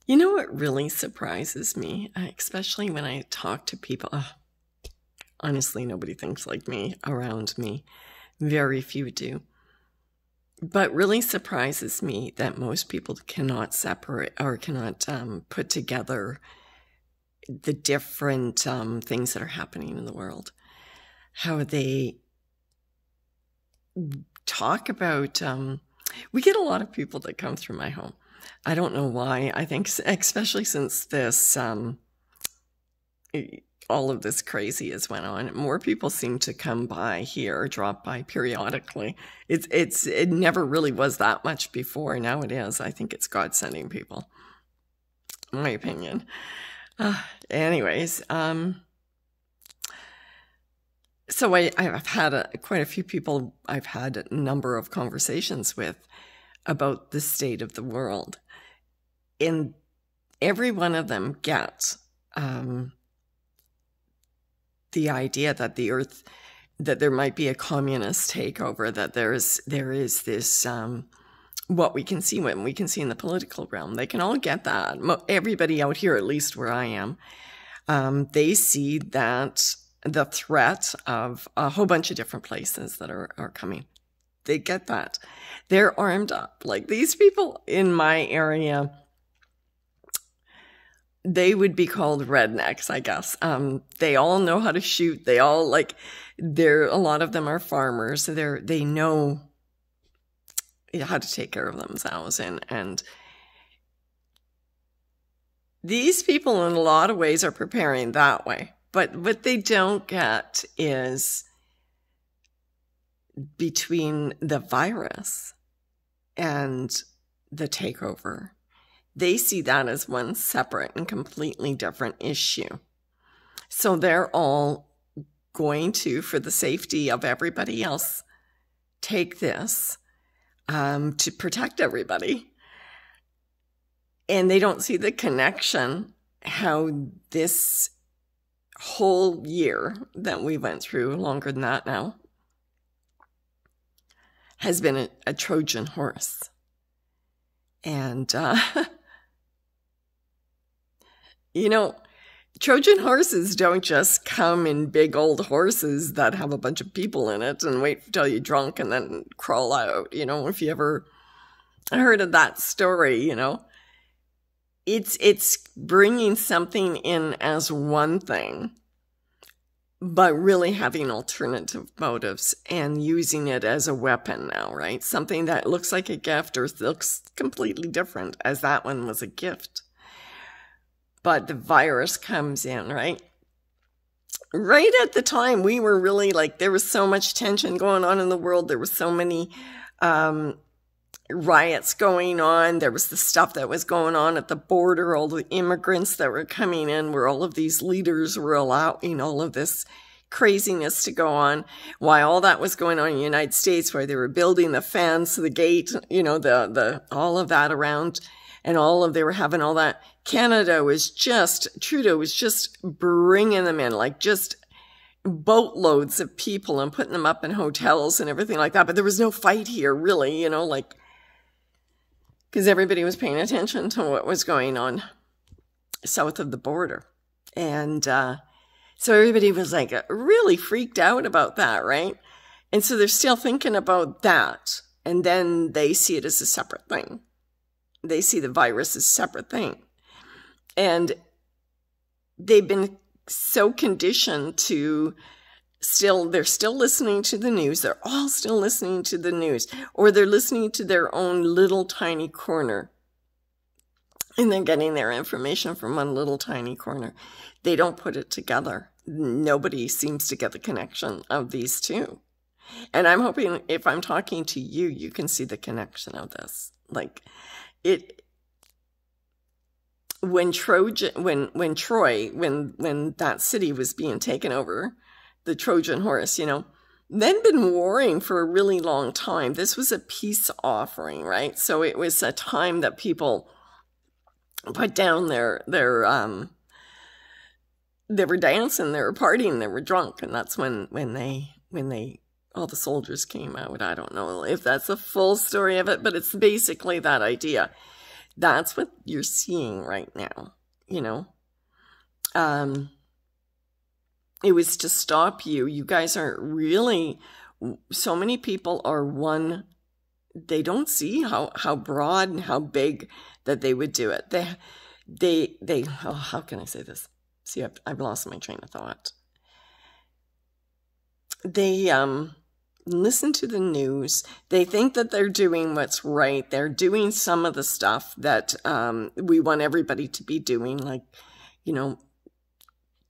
You know what really surprises me, especially when I talk to people? Honestly, nobody thinks like me around me. Very few do. But really surprises me that most people cannot separate or cannot put together the different things that are happening in the world. How they talk about, we get a lot of people that come through my home. I don't know why. I think especially since this, all of this crazy has went on, more people seem to come by here, or drop by periodically. It never really was that much before. Now it is. I think it's God sending people, in my opinion. Anyways, so I've had quite a few people I've had a number of conversations with about the state of the world. And every one of them gets the idea that the earth, that there might be a communist takeover, that there is this, what we can see when we can see in the political realm. They can all get that. Everybody out here, at least where I am, they see that the threat of a whole bunch of different places that are coming. They get that. They're armed up. Like these people in my area, they would be called rednecks, I guess. They all know how to shoot. They all a lot of them are farmers. So they know how to take care of themselves. And these people in a lot of ways are preparing that way. But what they don't get is between the virus and the takeover. They see that as one separate and completely different issue. So they're all going to, for the safety of everybody else, take this to protect everybody. And they don't see the connection, how this whole year that we went through, longer than that now, has been a Trojan horse. And, Trojan horses don't just come in big old horses that have a bunch of people in it and wait until you're drunk and then crawl out. If you ever heard of that story, it's bringing something in as one thing, but really having alternative motives and using it as a weapon now, right? Something that looks like a gift or looks completely different, as that one was a gift. But the virus comes in, right? Right at the time, we were really there was so much tension going on in the world. There were so many riots going on. There was the stuff that was going on at the border, all the immigrants that were coming in, where all of these leaders were allowing all of this craziness to go on. While all that was going on in the United States, where they were building the fence, the gate, the all of that around, and they were having all that. Trudeau was just bringing them in, just boatloads of people and putting them up in hotels and everything like that. But there was no fight here, really, because everybody was paying attention to what was going on south of the border. And so everybody was really freaked out about that, right? And so they're still thinking about that. And then they see it as a separate thing. They see the virus as a separate thing. And they've been so conditioned to they're still listening to the news. They're all still listening to the news, or they're listening to their own little tiny corner. And they're getting their information from one little tiny corner. They don't put it together. Nobody seems to get the connection of these two. And I'm hoping if I'm talking to you, you can see the connection of this. When Troy, when that city was being taken over, the Trojan horse, they'd been warring for a really long time. This was a peace offering, right? So it was a time that people put down they were dancing, they were partying, they were drunk, and that's when all the soldiers came out. I don't know if that's the full story of it, but it's basically that idea. That's what you're seeing right now, you know. It was to stop you. You guys are really, so many people are they don't see how broad and how big that they would do it. Oh, how can I say this? See, I've lost my train of thought. They listen to the news. They think that they're doing what's right. They're doing some of the stuff that we want everybody to be doing, like, you know,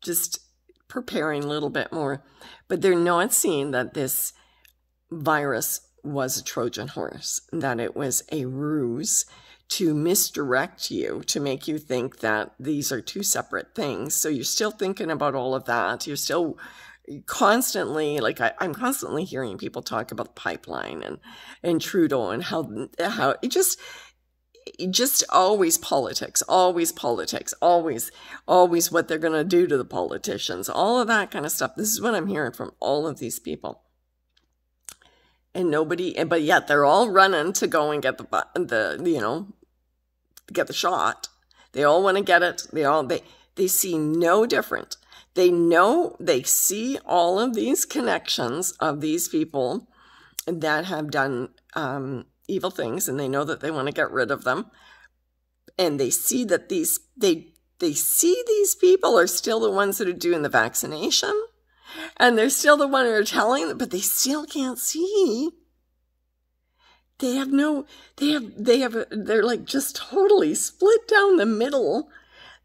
just preparing a little bit more. But they're not seeing that this virus was a Trojan horse, that it was a ruse to misdirect you, to make you think that these are two separate things. So you're still thinking about all of that. You're still constantly, like I'm constantly hearing people talk about the pipeline and Trudeau and how it just always politics, always what they're going to do to the politicians, all of that kind of stuff. This is what I'm hearing from all of these people. And but yet they're all running to go and get get the shot. They all want to get it. They see no different. They see all of these connections of these people that have done evil things, and they know that they want to get rid of them. And they see that they see these people are still the ones that are doing the vaccination, and they're still the ones who are telling them, but they still can't see. They're like just totally split down the middle,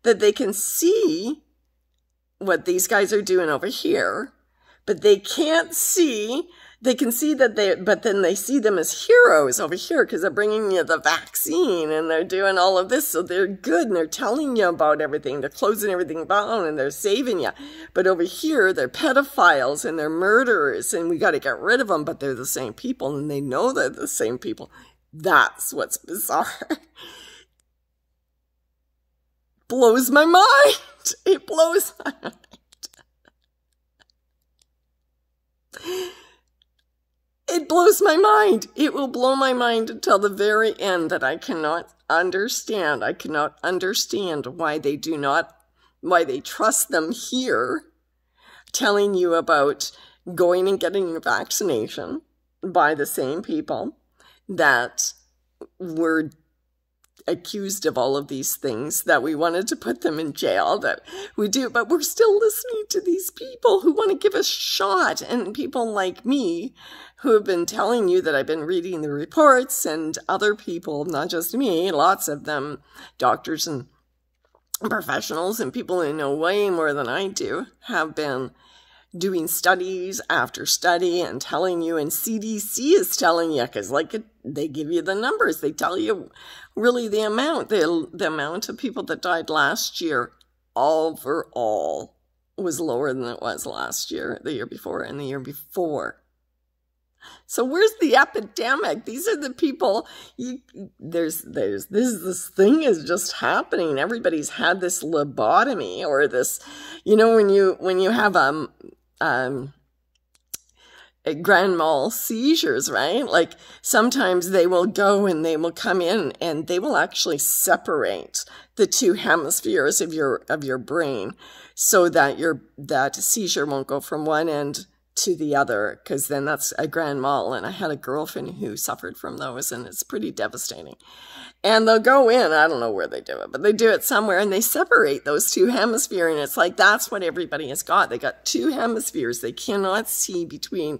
that they can see what these guys are doing over here, but they can't see. They can see that but then they see them as heroes over here because they're bringing you the vaccine and they're doing all of this. So they're good and they're telling you about everything. They're closing everything down and they're saving you. But over here, they're pedophiles and they're murderers and we got to get rid of them. But they're the same people and they know they're the same people. That's what's bizarre. Blows my mind. It blows my mind. It blows my mind. It will blow my mind until the very end that I cannot understand. I cannot understand why they trust them here telling you about going and getting a vaccination by the same people that were accused of all of these things, that we wanted to put them in jail, that we do, but we're still listening to these people who want to give us a shot, and people like me who have been telling you that I've been reading the reports, and other people, not just me, lots of them, doctors and professionals and people who know way more than I do, have been doing studies after study and telling you, and CDC is telling you, because they give you the numbers, they tell you really the amount of people that died last year overall was lower than it was last year, the year before, and the year before. So where's the epidemic? These are the people. This thing is just happening. Everybody's had this lobotomy, or this, when you have grand mal seizures, right? Like sometimes they will go and they will come in and they will actually separate the two hemispheres of your brain so that that seizure won't go from one end to the other, because then that's a grand mal. And I had a girlfriend who suffered from those, and it's pretty devastating. And they'll go in, I don't know where they do it, but they do it somewhere, and they separate those two hemispheres, and it's like that's what everybody has got. They got two hemispheres. They cannot see between.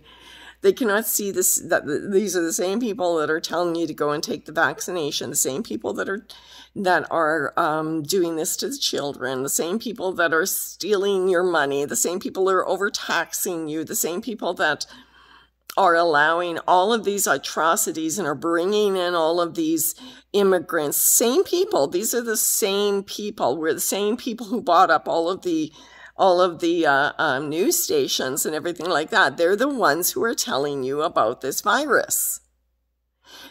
They cannot see this. That these are the same people that are telling you to go and take the vaccination. The same people that are doing this to the children. The same people that are stealing your money. The same people that are overtaxing you. The same people that are allowing all of these atrocities and are bringing in all of these immigrants. Same people. These are the same people. We're the same people who bought up all of the news stations and everything like that. They're the ones who are telling you about this virus.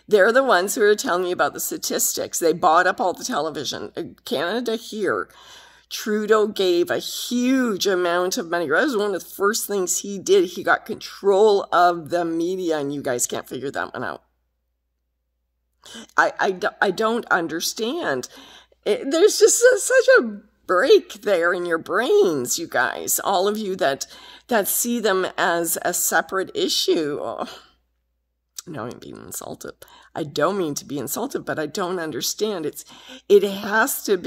They're the ones who are telling you about the statistics. They bought up all the television. Canada here, Trudeau gave a huge amount of money. That was one of the first things he did. He got control of the media, and you guys can't figure that one out. I don't understand. There's just such a break there in your brains, you guys. All of you that see them as a separate issue. Oh, now I'm being insulted. I don't mean to be insulted, but I don't understand. It has to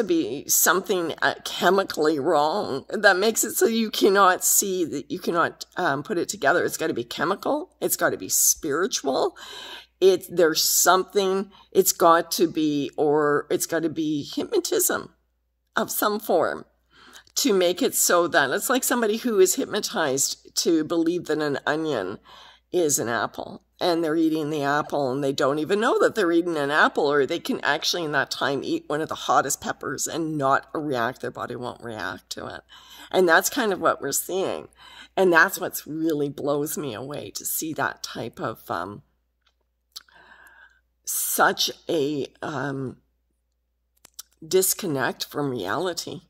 be something chemically wrong that makes it so you cannot see, that you cannot put it together. It's got to be chemical. It's got to be spiritual. There's something, it's got to be hypnotism of some form to make it so that it's like somebody who is hypnotized to believe that an onion is an apple, and they're eating the apple and they don't even know that they're eating an apple, or they can actually in that time eat one of the hottest peppers and not react. Their body won't react to it. And that's kind of what we're seeing. And that's what's really blows me away, to see that type of such a disconnect from reality.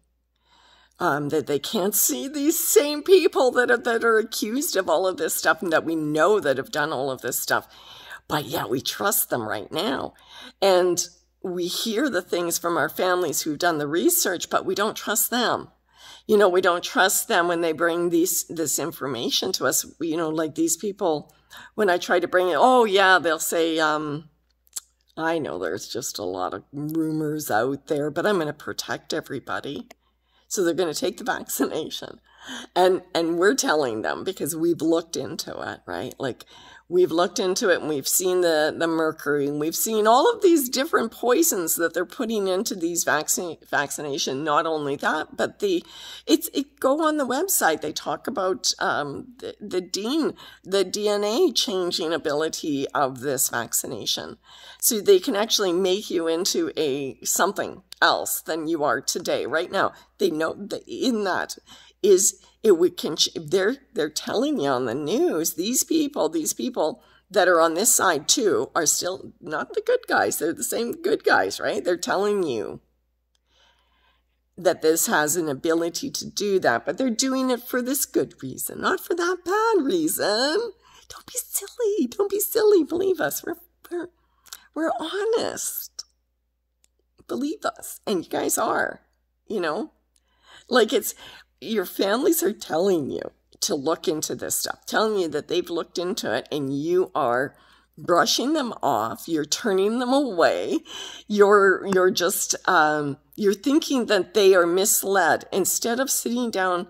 That they can't see these same people that are accused of all of this stuff, and that we know that have done all of this stuff. But yeah, we trust them right now. And we hear the things from our families who've done the research, but we don't trust them. You know, we don't trust them when they bring this information to us. You know, like these people, when I try to bring it, oh yeah, they'll say, I know there's just a lot of rumors out there, but I'm going to protect everybody. So they're going to take the vaccination. And we're telling them, because we've looked into it, right? Like, we've looked into it and we've seen the mercury, and we've seen all of these different poisons that they're putting into these vaccination. Not only that, but go on the website. They talk about the DNA changing ability of this vaccination. So they can actually make you into something else than you are today. Right now, they know that in that is they're telling you on the news, these people that are on this side too are still not the good guys. They're the same good guys, right? They're telling you that this has an ability to do that, but they're doing it for this good reason, not for that bad reason. Don't be silly. Don't be silly. Believe us. We're honest. Believe us. And you guys are, you know, like your families are telling you to look into this stuff, telling you that they've looked into it, and you are brushing them off. You're turning them away. You're just, you're thinking that they are misled instead of sitting down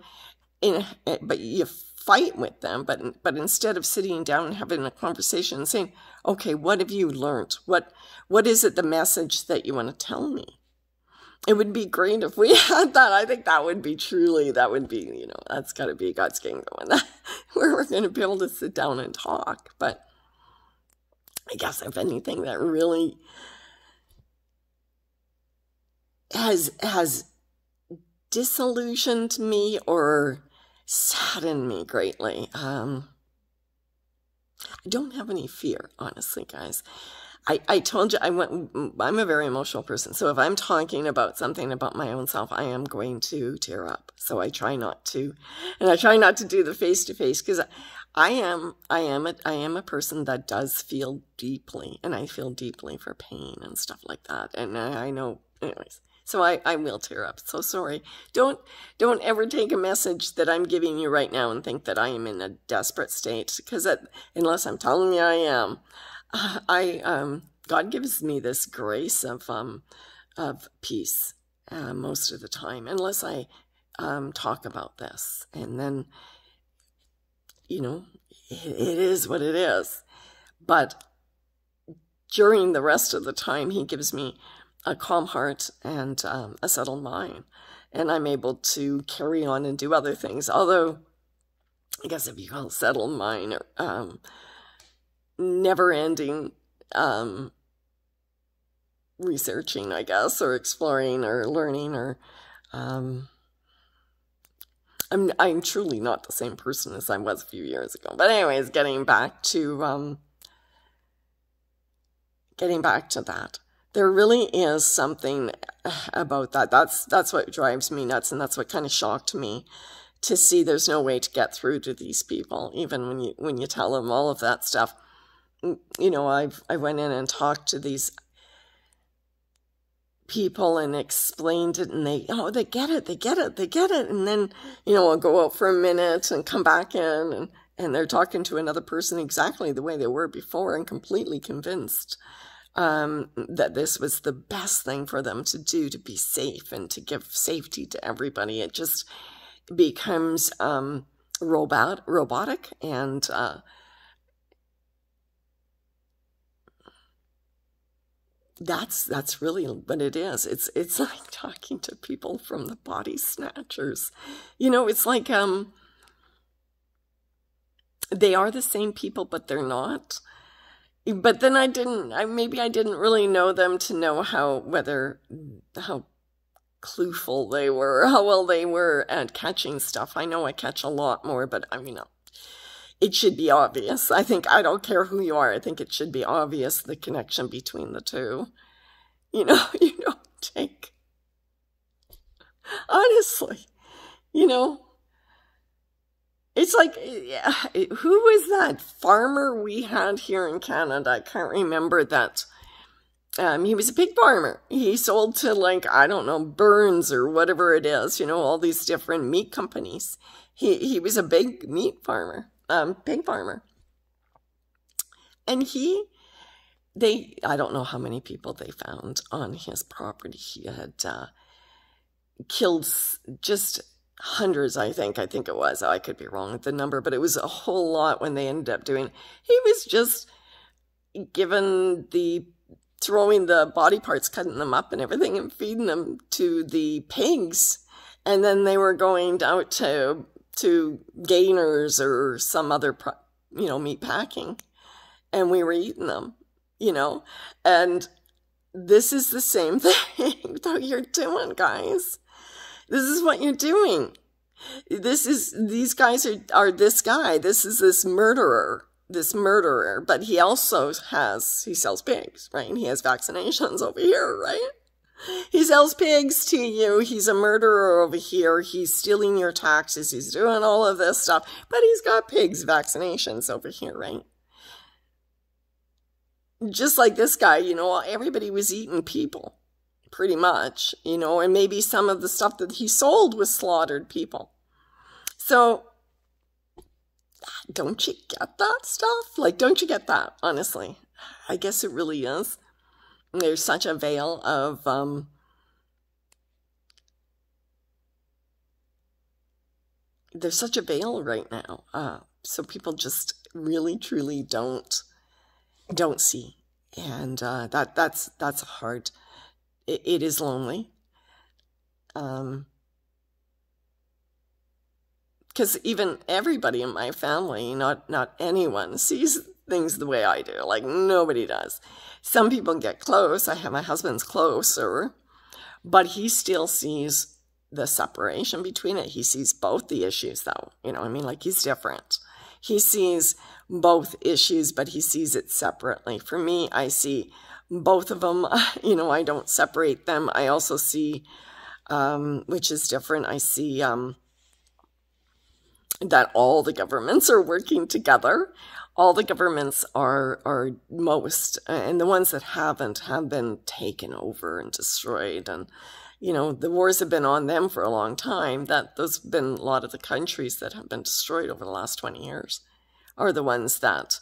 but you fight with them, but instead of sitting down and having a conversation and saying, okay, what have you learned? What is it, the message that you want to tell me? It would be great if we had that. I think that would be, you know, that's got to be God's kingdom, where we're going to be able to sit down and talk. But I guess if anything that really has disillusioned me or saddened me greatly, I don't have any fear, honestly, guys. I told you, I'm a very emotional person. So if I'm talking about something about my own self, I am going to tear up. So I try not to. And I try not to do the face-to-face, because I am a person that does feel deeply, and I feel deeply for pain and stuff like that. And I know, anyways. So I will tear up. So sorry. Don't ever take a message that I'm giving you right now and think that I am in a desperate state, because unless I'm telling you I am. God gives me this grace of peace most of the time, unless I talk about this, and then, you know, it is what it is. But during the rest of the time, he gives me a calm heart and a settled mind, and I'm able to carry on and do other things. Although, I guess if you call it settled mind, or never-ending researching, I guess, or exploring or learning, or I'm truly not the same person as I was a few years ago. But anyways, getting back to that, there really is something about that. That's what drives me nuts, and that's what kind of shocked me, to see there's no way to get through to these people, even when you tell them all of that stuff. you know, I went in and talked to these people and explained it, and they get it. And then, you know, I'll go out for a minute and come back in, and they're talking to another person exactly the way they were before and completely convinced that this was the best thing for them to do to be safe and to give safety to everybody. It just becomes robotic, and that's really what it is. It's like talking to people from the Body Snatchers. You know, it's like they are the same people, but they're not. But then maybe I didn't really know them to know how clueful they were, how well they were at catching stuff. I know I catch a lot more, but I mean, it should be obvious. I don't care who you are. I think it should be obvious, the connection between the two. You know, you don't take, honestly, you know, it's like, yeah, who was that farmer we had here in Canada? I can't remember that. He was a pig farmer. He sold to, like, I don't know, Burns or whatever it is, you know, all these different meat companies. He was a big meat farmer, pig farmer. And I don't know how many people they found on his property. He had killed just hundreds, I think it was. I could be wrong with the number, but it was a whole lot when they ended up doing. He was just throwing the body parts, cutting them up and everything, and feeding them to the pigs. And then they were going out to Gainers or some other, you know, meat packing, and we were eating them, you know. And this is the same thing that you're doing, guys. This is what you're doing. These guys are this guy. This is this murderer, but he also he sells pigs, right? He has vaccinations over here, right? He sells pigs to you. He's a murderer over here. He's stealing your taxes. He's doing all of this stuff, but he's got pigs vaccinations over here, right? Just like this guy, you know, everybody was eating people, pretty much, you know, and maybe some of the stuff that he sold was slaughtered people. So, don't you get that stuff? Like, don't you get that, honestly? I guess it really is. There's such a veil of, there's such a veil right now. So people just really, truly don't see. And that's hard. It is lonely. Because even everybody in my family, not anyone, sees things the way I do. Like, nobody does. Some people get close. My husband's closer, but he still sees the separation between it. He sees both the issues, though. You know, I mean, like, he's different. He sees both issues, but he sees it separately. For me, I see both of them. You know, I don't separate them. I also see, which is different, I see that all the governments are working together. All the governments are most, and the ones that haven't have been taken over and destroyed. And, you know, the wars have been on them for a long time. Those have been a lot of the countries that have been destroyed over the last 20 years are the ones that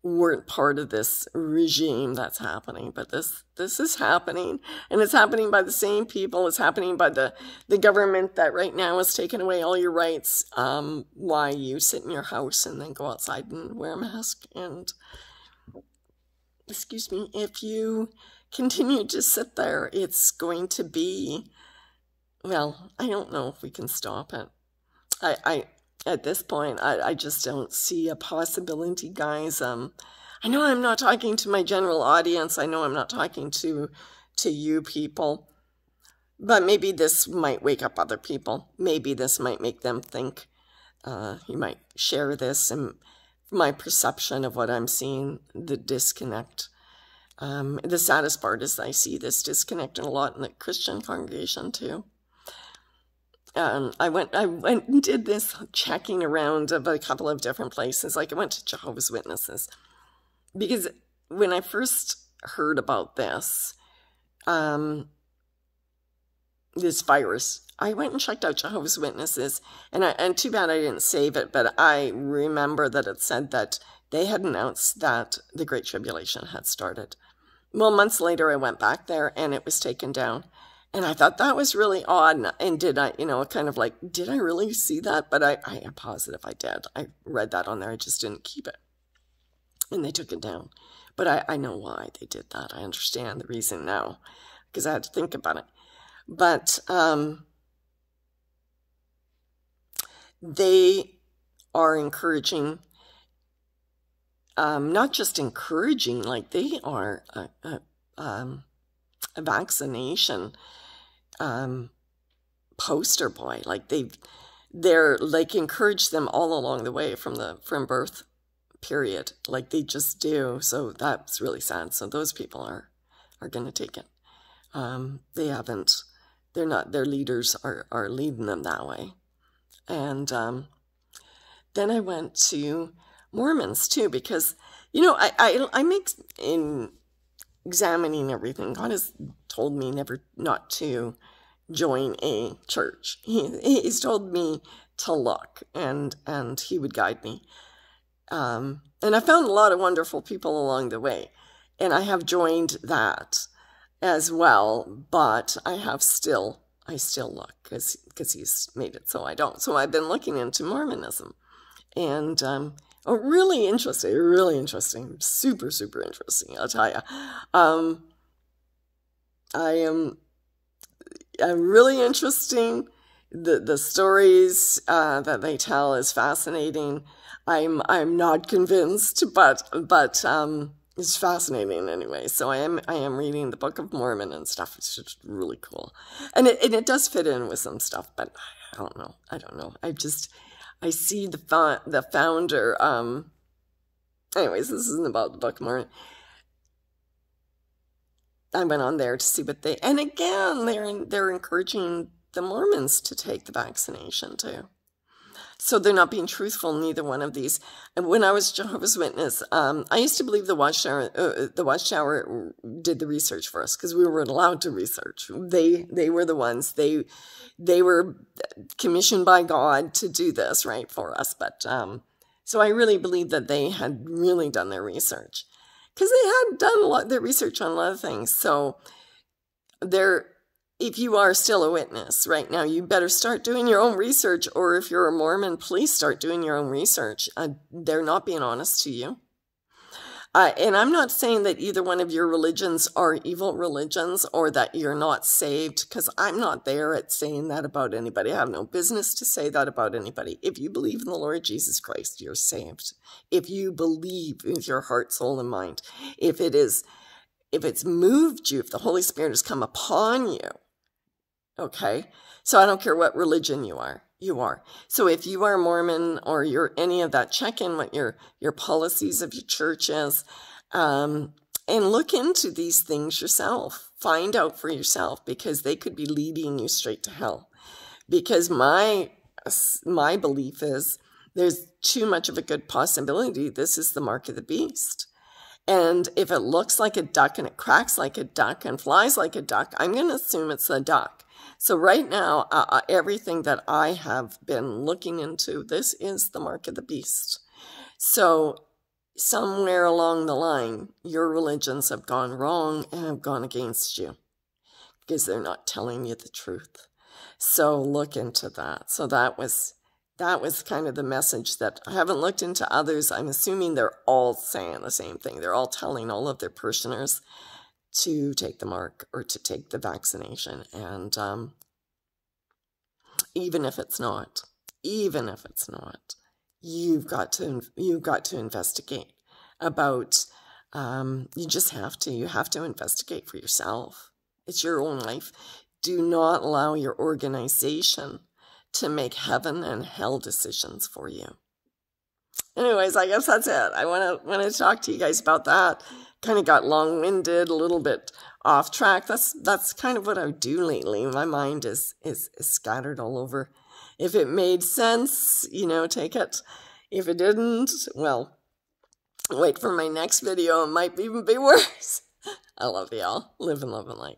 weren't part of this regime that's happening. But this is happening, and it's happening by the same people. It's happening by the government that right now is taking away all your rights. Why you sit in your house and then go outside and wear a mask. And, excuse me, if you continue to sit there, it's going to be, well, I don't know if we can stop it. At this point, I just don't see a possibility, guys. I know I'm not talking to my general audience. I know I'm not talking to you people. But maybe this might wake up other people. Maybe this might make them think. You might share this and my perception of what I'm seeing, the disconnect. The saddest part is I see this disconnect a lot in the Christian congregation too. I went and did this checking around of a couple of different places. Like, I went to Jehovah's Witnesses. because when I first heard about this, this virus, I went and checked out Jehovah's Witnesses, and too bad I didn't save it, but I remember that it said that they had announced that the Great Tribulation had started. Well, months later, I went back there, and it was taken down. And I thought that was really odd. And did I, kind of like, did I really see that? But I am positive I did. I read that on there. I just didn't keep it. And they took it down. But I know why they did that. I understand the reason now, because I had to think about it. But they are encouraging, not just encouraging, like they are a vaccination poster boy. Like they're like encourage them all along the way from birth period. Like they just do. So that's really sad. So those people are going to take it. They're not, their leaders are leading them that way. And then I went to Mormons too, because, I make in examining everything, God has told me never not to join a church. He's told me to look, and he would guide me. And I found a lot of wonderful people along the way, and I have joined that as well, but I still look, because he's made it so I don't. So I've been looking into Mormonism, and really interesting, super, super interesting, I'll tell you. I'm really interesting. The stories that they tell is fascinating. I'm not convinced, but it's fascinating anyway. So I am reading the Book of Mormon and stuff. It's just really cool, and it does fit in with some stuff, but I don't know. I see the founder. Anyways, this isn't about the Book of Mormon. I went on there to see what and again, they're encouraging the Mormons to take the vaccination too. So they're not being truthful, neither one of these. And when I was Jehovah's Witness, I used to believe the Watchtower did the research for us, because we weren't allowed to research. They were the ones, they were commissioned by God to do this, right, for us. But so I really believe that they had really done their research, because they had done their research on a lot of things. So if you are still a witness right now, you better start doing your own research, or if you're a Mormon, please start doing your own research. They're not being honest to you. And I'm not saying that either one of your religions are evil religions, or that you're not saved, because I'm not there at saying that about anybody. I have no business to say that about anybody. If you believe in the Lord Jesus Christ, you're saved. If you believe with your heart, soul, and mind, if it's moved you, if the Holy Spirit has come upon you, okay? So I don't care what religion you are. So if you are Mormon or you're any of that, check in what your policies of your church is, and look into these things yourself. Find out for yourself, because they could be leading you straight to hell. Because my belief is there's too much of a good possibility this is the mark of the beast. And if it looks like a duck and it cracks like a duck and flies like a duck, I'm going to assume it's a duck. So right now, everything that I have been looking into, this is the mark of the beast. So somewhere along the line, your religions have gone wrong and have gone against you, because they're not telling you the truth. So look into that. So that was kind of the message that I haven't looked into others. I'm assuming they're all saying the same thing. They're all telling all of their parishioners to take the mark or to take the vaccination. And even if it's not, you've got to investigate about, you have to investigate for yourself. It's your own life. Do not allow your organization to make heaven and hell decisions for you. Anyways, I guess that's it. I want to talk to you guys about that. Kind of got long-winded, a little bit off track. That's kind of what I do lately. My mind is scattered all over. If it made sense, take it. If it didn't, well, Wait for my next video. It might even be worse. I love y'all. Live and love and light.